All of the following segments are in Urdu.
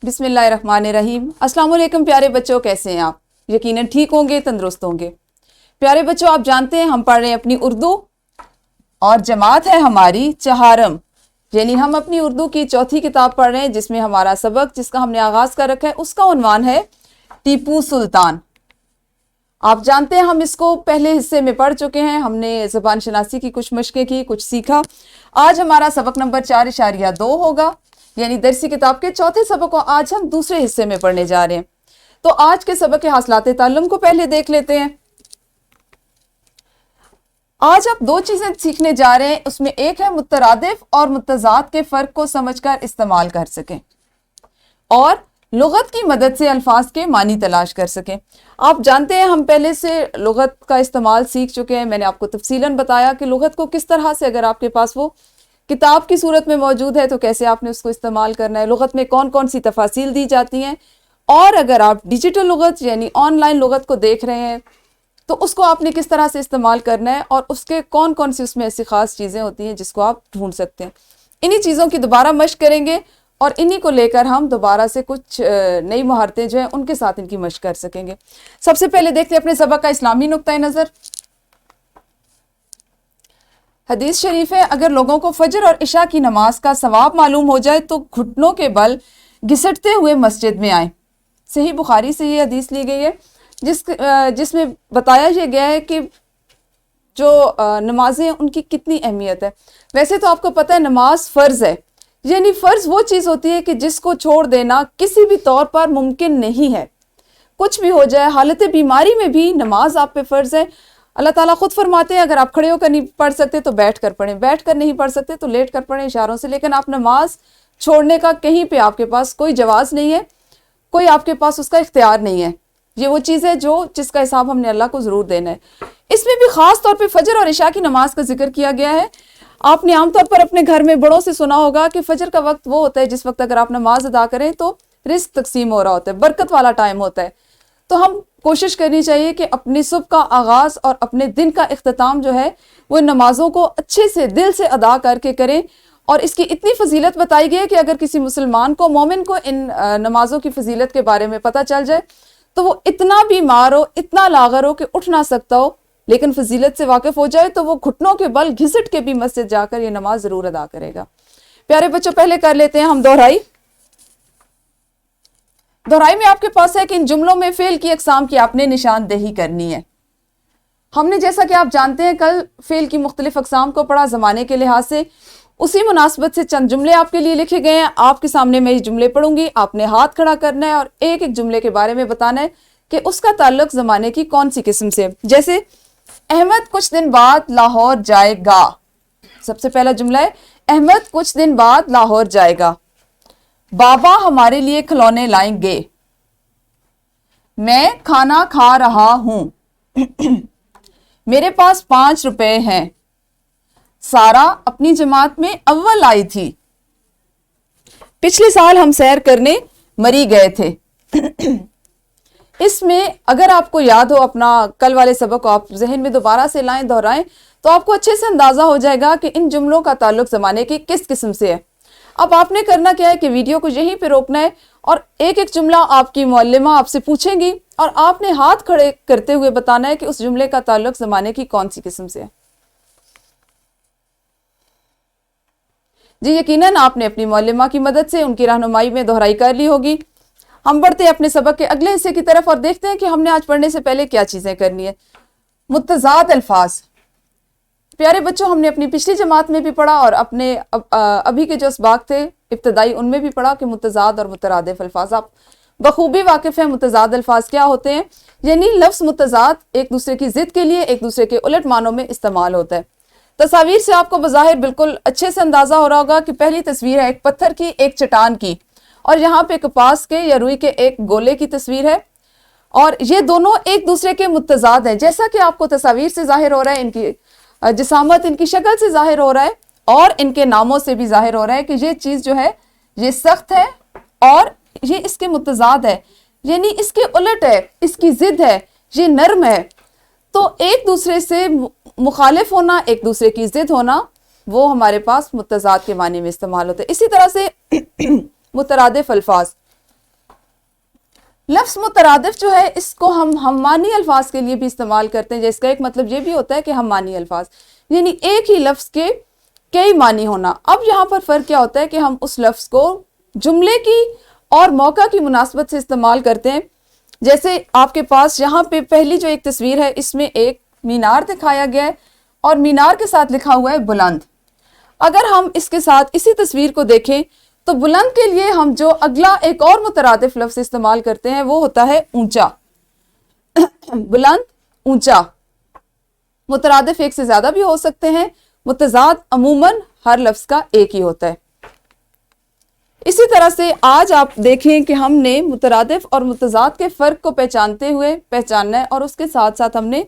بسم اللہ الرحمن الرحیم۔ السلام علیکم پیارے بچوں، کیسے ہیں آپ؟ یقیناً ٹھیک ہوں گے، تندرست ہوں گے۔ پیارے بچوں، آپ جانتے ہیں ہم پڑھ رہے ہیں اپنی اردو، اور جماعت ہے ہماری چہارم، یعنی ہم اپنی اردو کی چوتھی کتاب پڑھ رہے ہیں، جس میں ہمارا سبق جس کا ہم نے آغاز کر رکھا ہے اس کا عنوان ہے ٹیپو سلطان۔ آپ جانتے ہیں ہم اس کو پہلے حصے میں پڑھ چکے ہیں، ہم نے زبان شناسی کی کچھ مشقیں کی، کچھ سیکھا۔ آج ہمارا سبق نمبر 4.2 ہوگا، یعنی درسی کتاب کے چوتھے سبق کو آج ہم دوسرے حصے میں پڑھنے جا رہے ہیں۔ تو آج کے سبق کے حاصلات تعلم کو پہلے دیکھ لیتے ہیں۔ آج آپ دو چیزیں سیکھنے جا رہے ہیں، اس میں ایک ہے مترادف اور متضاد کے فرق کو سمجھ کر استعمال کر سکیں، اور لغت کی مدد سے الفاظ کے معنی تلاش کر سکیں۔ آپ جانتے ہیں ہم پہلے سے لغت کا استعمال سیکھ چکے ہیں، میں نے آپ کو تفصیلاً بتایا کہ لغت کو کس طرح سے، اگر آپ کے پاس وہ کتاب کی صورت میں موجود ہے تو کیسے آپ نے اس کو استعمال کرنا ہے، لغت میں کون کون سی تفاصیل دی جاتی ہیں، اور اگر آپ ڈیجیٹل لغت یعنی آن لائن لغت کو دیکھ رہے ہیں تو اس کو آپ نے کس طرح سے استعمال کرنا ہے، اور اس کے کون کون سی اس میں ایسی خاص چیزیں ہوتی ہیں جس کو آپ ڈھونڈ سکتے ہیں۔ انہی چیزوں کی دوبارہ مشق کریں گے، اور انہی کو لے کر ہم دوبارہ سے کچھ نئی مہارتیں جو ہیں ان کے ساتھ ان کی مشق کر سکیں گے۔ سب سے پہلے دیکھتے ہیں اپنے سبق کا اسلامی نقطۂ نظر۔ حدیث شریف ہے، اگر لوگوں کو فجر اور عشاء کی نماز کا ثواب معلوم ہو جائے تو گھٹنوں کے بل گھسٹتے ہوئے مسجد میں آئیں۔ صحیح بخاری سے یہ حدیث لی گئی ہے، جس میں بتایا یہ گیا ہے کہ جو نمازیں ہیں ان کی کتنی اہمیت ہے۔ ویسے تو آپ کو پتہ ہے نماز فرض ہے، یعنی فرض وہ چیز ہوتی ہے کہ جس کو چھوڑ دینا کسی بھی طور پر ممکن نہیں ہے۔ کچھ بھی ہو جائے، حالت بیماری میں بھی نماز آپ پہ فرض ہے۔ اللہ تعالیٰ خود فرماتے ہیں اگر آپ کھڑے ہو کر نہیں پڑھ سکتے تو بیٹھ کر پڑھیں، بیٹھ کر نہیں پڑھ سکتے تو لیٹ کر پڑھیں اشاروں سے، لیکن آپ نماز چھوڑنے کا کہیں پہ آپ کے پاس کوئی جواز نہیں ہے، کوئی آپ کے پاس اس کا اختیار نہیں ہے۔ یہ وہ چیز ہے جس کا حساب ہم نے اللہ کو ضرور دینا ہے۔ اس میں بھی خاص طور پہ فجر اور عشاء کی نماز کا ذکر کیا گیا ہے۔ آپ نے عام طور پر اپنے گھر میں بڑوں سے سنا ہوگا کہ فجر کا وقت وہ ہوتا ہے جس وقت اگر آپ نماز ادا کریں تو رزق تقسیم ہو رہا ہوتا ہے، برکت والا ٹائم ہوتا ہے۔ تو ہم کوشش کرنی چاہیے کہ اپنی صبح کا آغاز اور اپنے دن کا اختتام جو ہے وہ نمازوں کو اچھے سے دل سے ادا کر کے کریں، اور اس کی اتنی فضیلت بتائی گئی ہے کہ اگر کسی مسلمان کو، مومن کو ان نمازوں کی فضیلت کے بارے میں پتہ چل جائے تو وہ اتنا بیمار ہو، اتنا لاغر ہو کہ اٹھ نہ سکتا ہو، لیکن فضیلت سے واقف ہو جائے تو وہ گھٹنوں کے بل گھسٹ کے بھی مسجد جا کر یہ نماز ضرور ادا کرے گا۔ پیارے بچوں، پہلے کر لیتے ہیں ہم دہرائی۔ دہرائی میں آپ کے پاس ہے کہ ان جملوں میں فعل کی اقسام کی آپ نے نشاندہی کرنی ہے۔ ہم نے جیسا کہ آپ جانتے ہیں کل فعل کی مختلف اقسام کو پڑھا زمانے کے لحاظ سے، اسی مناسبت سے چند جملے آپ کے لیے لکھے گئے ہیں۔ آپ کے سامنے میں یہ جملے پڑھوں گی، آپ نے ہاتھ کھڑا کرنا ہے اور ایک ایک جملے کے بارے میں بتانا ہے کہ اس کا تعلق زمانے کی کون سی قسم سے۔ جیسے احمد کچھ دن بعد لاہور جائے گا، سب سے پہلا جملہ ہے احمد کچھ دن بعد لاہور جائے گا۔ بابا ہمارے لیے کھلونے لائیں گے۔ میں کھانا کھا رہا ہوں۔ میرے پاس 5 روپے ہیں۔ سارا اپنی جماعت میں اول آئی تھی۔ پچھلے سال ہم سیر کرنے مری گئے تھے۔ اس میں اگر آپ کو یاد ہو اپنا کل والے سبق کو آپ ذہن میں دوبارہ سے لائیں، دہرائیں، تو آپ کو اچھے سے اندازہ ہو جائے گا کہ ان جملوں کا تعلق زمانے کی کس قسم سے ہے۔ اب آپ نے کرنا کیا ہے کہ ویڈیو کو یہیں پہ روکنا ہے، اور ایک ایک جملہ آپ کی معلمہ آپ سے پوچھیں گی اور آپ نے ہاتھ کھڑے کرتے ہوئے بتانا ہے کہ اس جملے کا تعلق زمانے کی کون سی قسم سے ہے۔ جی یقیناً آپ نے اپنی معلمہ کی مدد سے ان کی رہنمائی میں دہرائی کر لی ہوگی۔ ہم بڑھتے ہیں اپنے سبق کے اگلے حصے کی طرف اور دیکھتے ہیں کہ ہم نے آج پڑھنے سے پہلے کیا چیزیں کرنی ہے۔ متضاد الفاظ۔ پیارے بچوں، ہم نے اپنی پچھلی جماعت میں بھی پڑھا اور اپنے ابھی کے جو اسباق تھے ابتدائی ان میں بھی پڑھا کہ متضاد اور مترادف الفاظ۔ آپ بخوبی واقف ہیں متضاد الفاظ کیا ہوتے ہیں، یعنی لفظ متضاد ایک دوسرے کی ضد کے لیے ایک دوسرے کے الٹ معنوں میں استعمال ہوتا ہے۔ تصاویر سے آپ کو بظاہر بالکل اچھے سے اندازہ ہو رہا ہوگا کہ پہلی تصویر ہے ایک پتھر کی، ایک چٹان کی، اور یہاں پہ کپاس کے یا روئی کے ایک گولے کی تصویر ہے، اور یہ دونوں ایک دوسرے کے متضاد ہیں۔ جیسا کہ آپ کو تصاویر سے ظاہر ہو رہا ہے، ان کی جسامت، ان کی شکل سے ظاہر ہو رہا ہے، اور ان کے ناموں سے بھی ظاہر ہو رہا ہے کہ یہ چیز جو ہے یہ سخت ہے اور یہ اس کے متضاد ہے، یعنی اس کے الٹ ہے، اس کی ضد ہے، یہ نرم ہے۔ تو ایک دوسرے سے مخالف ہونا، ایک دوسرے کی ضد ہونا، وہ ہمارے پاس متضاد کے معنی میں استعمال ہوتا ہے۔ اسی طرح سے مترادف الفاظ، لفظ مترادف جو ہے اس کو ہم معنی الفاظ کے لیے بھی استعمال کرتے ہیں، جس کا ایک مطلب یہ بھی ہوتا ہے کہ ہم معنی الفاظ، یعنی ایک ہی لفظ کے کئی معنی ہونا۔ اب یہاں پر فرق کیا ہوتا ہے کہ ہم اس لفظ کو جملے کی اور موقع کی مناسبت سے استعمال کرتے ہیں۔ جیسے آپ کے پاس یہاں پہ پہلی جو ایک تصویر ہے اس میں ایک مینار دکھایا گیا ہے اور مینار کے ساتھ لکھا ہوا ہے بلند۔ اگر ہم اس کے ساتھ اسی تصویر کو دیکھیں تو بلند کے لیے ہم جو اگلا ایک اور مترادف لفظ استعمال کرتے ہیں وہ ہوتا ہے اونچا۔ بلند، اونچا، مترادف ایک سے زیادہ بھی ہو سکتے ہیں، متضاد عموماً ہر لفظ کا ایک ہی ہوتا ہے۔ اسی طرح سے آج آپ دیکھیں کہ ہم نے مترادف اور متضاد کے فرق کو پہچاننا ہے اور اس کے ساتھ ساتھ ہم نے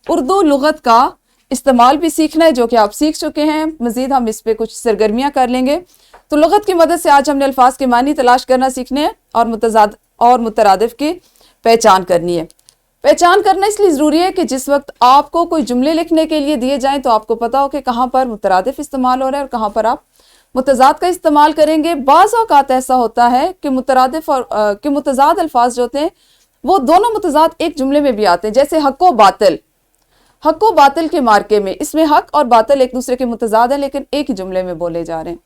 اردو لغت کا استعمال بھی سیکھنا ہے، جو کہ آپ سیکھ چکے ہیں۔ مزید ہم اس پہ کچھ سرگرمیاں کر لیں گے۔ تو لغت کی مدد سے آج ہم نے الفاظ کے معنی تلاش کرنا سیکھنے ہیں اور متضاد اور مترادف کی پہچان کرنی ہے۔ پہچان کرنا اس لیے ضروری ہے کہ جس وقت آپ کو کوئی جملے لکھنے کے لیے دیے جائیں تو آپ کو پتا ہو کہ کہاں پر مترادف استعمال ہو رہا ہے اور کہاں پر آپ متضاد کا استعمال کریں گے۔ بعض اوقات ایسا ہوتا ہے کہ مترادف اور کہ متضاد الفاظ جو ہوتے ہیں وہ دونوں متضاد ایک جملے میں بھی آتے ہیں، جیسے حق و باطل۔ حق و باطل کے مارکے میں اس میں حق اور باطل ایک دوسرے کے متضاد ہیں لیکن ایک ہی جملے میں بولے جا رہے ہیں۔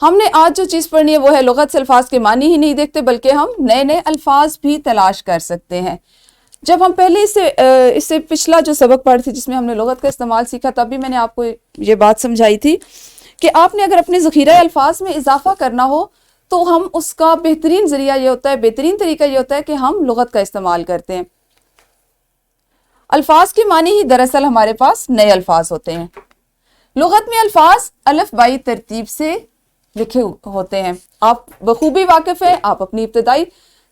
ہم نے آج جو چیز پڑھنی ہے وہ ہے لغت سے الفاظ کے معنی ہی نہیں دیکھتے بلکہ ہم نئے نئے الفاظ بھی تلاش کر سکتے ہیں۔ جب ہم پہلے اس سے پچھلا جو سبق پڑھے تھے جس میں ہم نے لغت کا استعمال سیکھا تب بھی میں نے آپ کو یہ بات سمجھائی تھی کہ آپ نے اگر اپنے ذخیرہ الفاظ میں اضافہ کرنا ہو تو ہم اس کا بہترین ذریعہ یہ ہوتا ہے، بہترین طریقہ یہ ہوتا ہے کہ ہم لغت کا استعمال کرتے ہیں۔ الفاظ کے معنی ہی دراصل ہمارے پاس نئے الفاظ ہوتے ہیں۔ لغت میں الفاظ الف بائی ترتیب سے لکھے ہوتے ہیں۔ آپ بخوبی واقف ہیں، آپ اپنی ابتدائی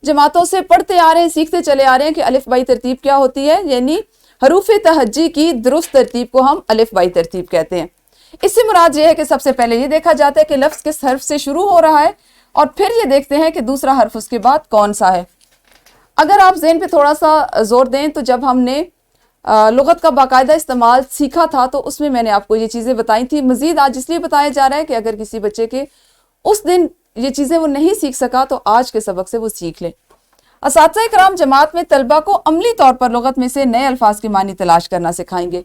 جماعتوں سے پڑھتے آ رہے ہیں، سیکھتے چلے آ رہے ہیں کہ الف بائی ترتیب کیا ہوتی ہے، یعنی حروف تہجی کی درست ترتیب کو ہم الف بائی ترتیب کہتے ہیں۔ اس سے مراد یہ ہے کہ سب سے پہلے یہ دیکھا جاتا ہے کہ لفظ کس حرف سے شروع ہو رہا ہے اور پھر یہ دیکھتے ہیں کہ دوسرا حرف اس کے بعد کون سا ہے۔ اگر آپ ذہن پہ تھوڑا سا زور دیں تو جب ہم نے لغت کا باقاعدہ استعمال سیکھا تھا تو اس میں نے آپ کو یہ چیزیں بتائی تھی۔ مزید آج اس لیے بتایا جا رہا ہے کہ اگر کسی بچے کے اس دن یہ چیزیں وہ نہیں سیکھ سکا تو آج کے سبق سے وہ سیکھ لے۔ اساتذہ کرام جماعت میں طلبہ کو عملی طور پر لغت میں سے نئے الفاظ کے معنی تلاش کرنا سکھائیں گے۔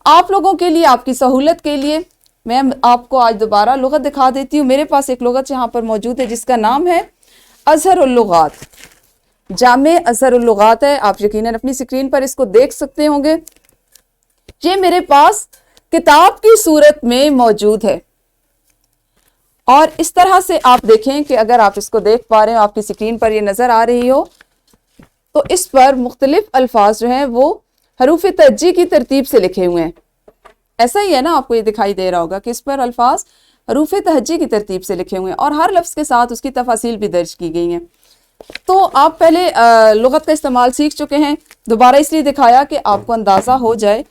آپ لوگوں کے لیے، آپ کی سہولت کے لیے میں آپ کو آج دوبارہ لغت دکھا دیتی ہوں۔ میرے پاس ایک لغت یہاں پر موجود ہے جس کا نام ہے اظہر اللغات، جامع اظہر اللغات ہے۔ آپ یقیناً اپنی سکرین پر اس کو دیکھ سکتے ہوں گے۔ یہ میرے پاس کتاب کی صورت میں موجود ہے اور اس طرح سے آپ دیکھیں کہ اگر آپ اس کو دیکھ پا رہے ہیں، آپ کی سکرین پر یہ نظر آ رہی ہو تو اس پر مختلف الفاظ جو ہیں وہ حروف تہجی کی ترتیب سے لکھے ہوئے ہیں۔ ایسا ہی ہے نا، آپ کو یہ دکھائی دے رہا ہوگا کہ اس پر الفاظ حروف تہجی کی ترتیب سے لکھے ہوئے ہیں اور ہر لفظ کے ساتھ اس کی تفاصیل بھی درج کی گئی ہیں۔ تو آپ پہلے لغت کا استعمال سیکھ چکے ہیں، دوبارہ اس لیے دکھایا کہ آپ کو اندازہ ہو جائے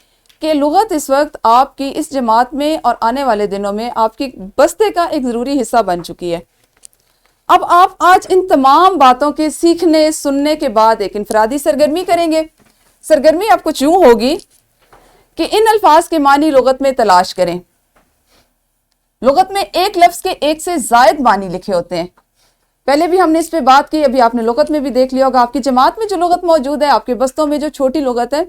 کہ لغت اس وقت آپ کی اس جماعت میں اور آنے والے دنوں میں آپ کی بستے کا ایک ضروری حصہ بن چکی ہے۔ اب آپ آج ان تمام باتوں کے سیکھنے سننے کے بعد ایک انفرادی سرگرمی کریں گے۔ سرگرمی آپ کو یوں ہوگی کہ ان الفاظ کے معنی لغت میں تلاش کریں۔ لغت میں ایک لفظ کے ایک سے زائد معنی لکھے ہوتے ہیں۔ پہلے بھی ہم نے اس پہ بات کی، ابھی آپ نے لغت میں بھی دیکھ لیا ہوگا۔ آپ کی جماعت میں جو لغت موجود ہے، آپ کے بستوں میں جو چھوٹی لغت ہے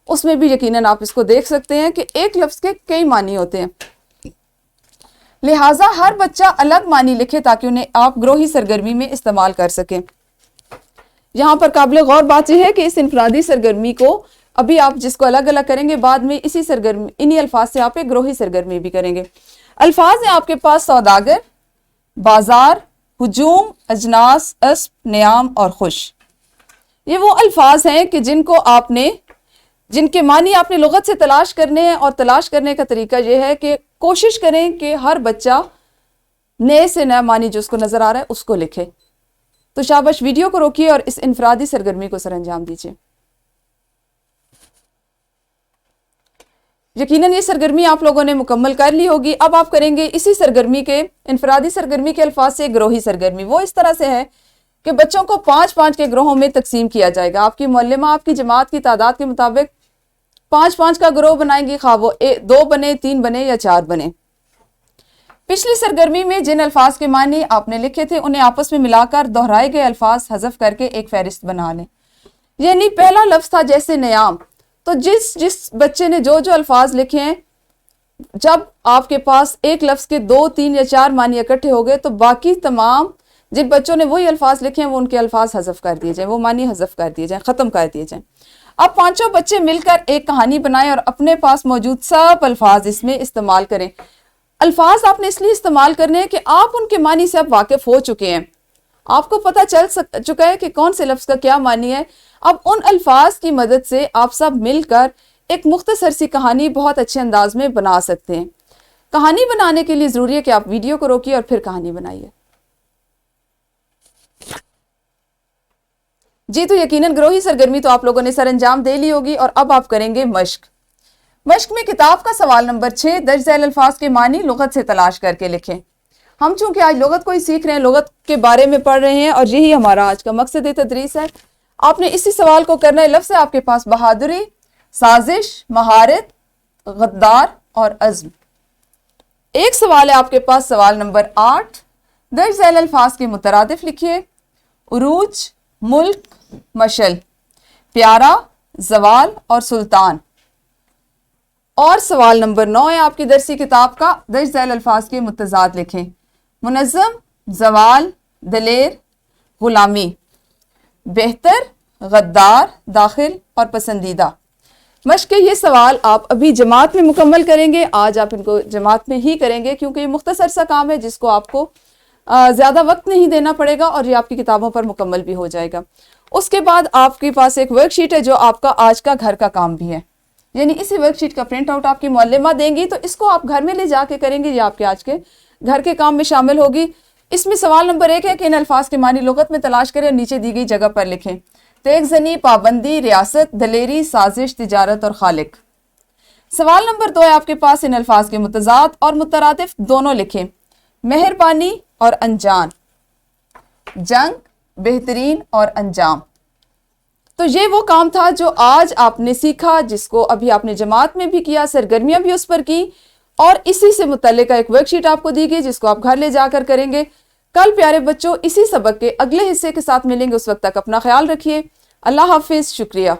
اس میں بھی یقیناً آپ اس کو دیکھ سکتے ہیں کہ ایک لفظ کے کئی معنی ہوتے ہیں۔ لہٰذا ہر بچہ الگ معنی لکھے تاکہ انہیں آپ گروہی سرگرمی میں استعمال کر سکیں۔ یہاں پر قابل غور بات یہ ہے کہ اس انفرادی سرگرمی کو ابھی آپ جس کو الگ الگ کریں گے، بعد میں انہی الفاظ سے آپ ایک گروہی سرگرمی بھی کریں گے۔ الفاظ ہیں آپ کے پاس سوداگر، بازار، ہجوم، اجناس، اسب، نیام اور خوش۔ یہ وہ الفاظ ہیں کہ جن کے معنی آپ نے لغت سے تلاش کرنے ہیں، اور تلاش کرنے کا طریقہ یہ ہے کہ کوشش کریں کہ ہر بچہ نئے سے نیا معنی جو اس کو نظر آ رہا ہے اس کو لکھے۔ تو شاباش، ویڈیو کو روکیے اور اس انفرادی سرگرمی کو سر انجام دیجیے۔ یقیناً یہ سرگرمی آپ لوگوں نے مکمل کر لی ہوگی۔ اب آپ کریں گے اسی سرگرمی کے، انفرادی سرگرمی کے الفاظ سے گروہی سرگرمی۔ وہ اس طرح سے ہے کہ بچوں کو 5 کے گروہوں میں تقسیم کیا جائے گا۔ آپ کی معلمہ آپ کی جماعت کی تعداد کے مطابق 5 کا گروہ بنائیں گی، خواہ وہ 2 بنے، 3 بنے یا 4 بنے۔ پچھلی سرگرمی میں جن الفاظ کے معنی آپ نے لکھے تھے انہیں آپس میں ملا کر دہرائے گئے الفاظ حذف کر کے ایک فہرست بنا لیں. یعنی پہلا لفظ تھا جیسے نیام، تو جس بچے نے جو الفاظ لکھے ہیں، جب آپ کے پاس ایک لفظ کے 2 3 یا 4 معنی اکٹھے ہو گئے تو باقی تمام جن بچوں نے وہی الفاظ لکھے ہیں وہ ان کے الفاظ حذف کر دیے جائیں، وہ معنی حذف کر دیے جائیں، ختم کر دیے جائیں. اب پانچوں بچے مل کر ایک کہانی بنائیں اور اپنے پاس موجود سب الفاظ اس میں استعمال کریں. الفاظ آپ نے اس لیے استعمال کرنے ہیں کہ آپ ان کے معنی سے اب واقف ہو چکے ہیں، آپ کو پتہ چل چکا ہے کہ کون سے لفظ کا کیا معنی ہے. اب ان الفاظ کی مدد سے آپ سب مل کر ایک مختصر سی کہانی بہت اچھے انداز میں بنا سکتے ہیں. کہانی بنانے کے لیے ضروری ہے کہ آپ ویڈیو کو روکیے اور پھر کہانی بنائیے. جی تو یقیناً گروہی سرگرمی تو آپ لوگوں نے سر انجام دے لی ہوگی اور اب آپ کریں گے مشق. مشق میں کتاب کا سوال نمبر 6 درج ذیل الفاظ کے معنی لغت سے تلاش کر کے لکھیں. ہم چونکہ آج لغت کو ہی سیکھ رہے ہیں، لغت کے بارے میں پڑھ رہے ہیں اور یہی ہمارا آج کا مقصد تدریس ہے. آپ نے اسی سوال کو کرنا ہے. لفظ ہے آپ کے پاس بہادری، سازش، مہارت، غدار اور عزم. ایک سوال ہے آپ کے پاس سوال نمبر 8 درج ذیل الفاظ کے مترادف لکھیے. عروج، ملک، مشل، پیارا، زوال اور سلطان. اور سوال نمبر 9 ہے آپ کی درسی کتاب کا. درج ذیل الفاظ کے متضاد لکھیں. منظم، زوال، دلیر، غلامی، بہتر، غدار، داخل اور پسندیدہ. مشق کے یہ سوال آپ ابھی جماعت میں مکمل کریں گے. آج آپ ان کو جماعت میں ہی کریں گے کیونکہ یہ مختصر سا کام ہے جس کو آپ کو زیادہ وقت نہیں دینا پڑے گا اور یہ آپ کی کتابوں پر مکمل بھی ہو جائے گا. اس کے بعد آپ کے پاس ایک ورک شیٹ ہے جو آپ کا آج کا گھر کا کام بھی ہے. یعنی اسی ورک شیٹ کا پرنٹ آؤٹ آپ کی معلمہ دیں گی تو اس کو آپ گھر میں لے جا کے کریں گے. یہ آپ کے آج کے گھر کے کام میں شامل ہوگی. اس میں سوال نمبر 1 ہے کہ ان الفاظ کے معنی لغت میں تلاش کریں اور نیچے دی گئی جگہ پر لکھیں. تیغ زنی، پابندی، ریاست، دلیری، سازش، تجارت اور خالق. سوال نمبر 2 ہے آپ کے پاس ان الفاظ کے متضاد اور مترادف دونوں لکھیں. مہربانی اور انجان، جنگ، بہترین اور انجام. تو یہ وہ کام تھا جو آج آپ نے سیکھا، جس کو ابھی آپ نے جماعت میں بھی کیا، سرگرمیاں بھی اس پر کی اور اسی سے متعلقہ ایک ورک شیٹ آپ کو دی گئی جس کو آپ گھر لے جا کر کریں گے. کل پیارے بچوں اسی سبق کے اگلے حصے کے ساتھ ملیں گے. اس وقت تک اپنا خیال رکھیے. اللہ حافظ. شکریہ.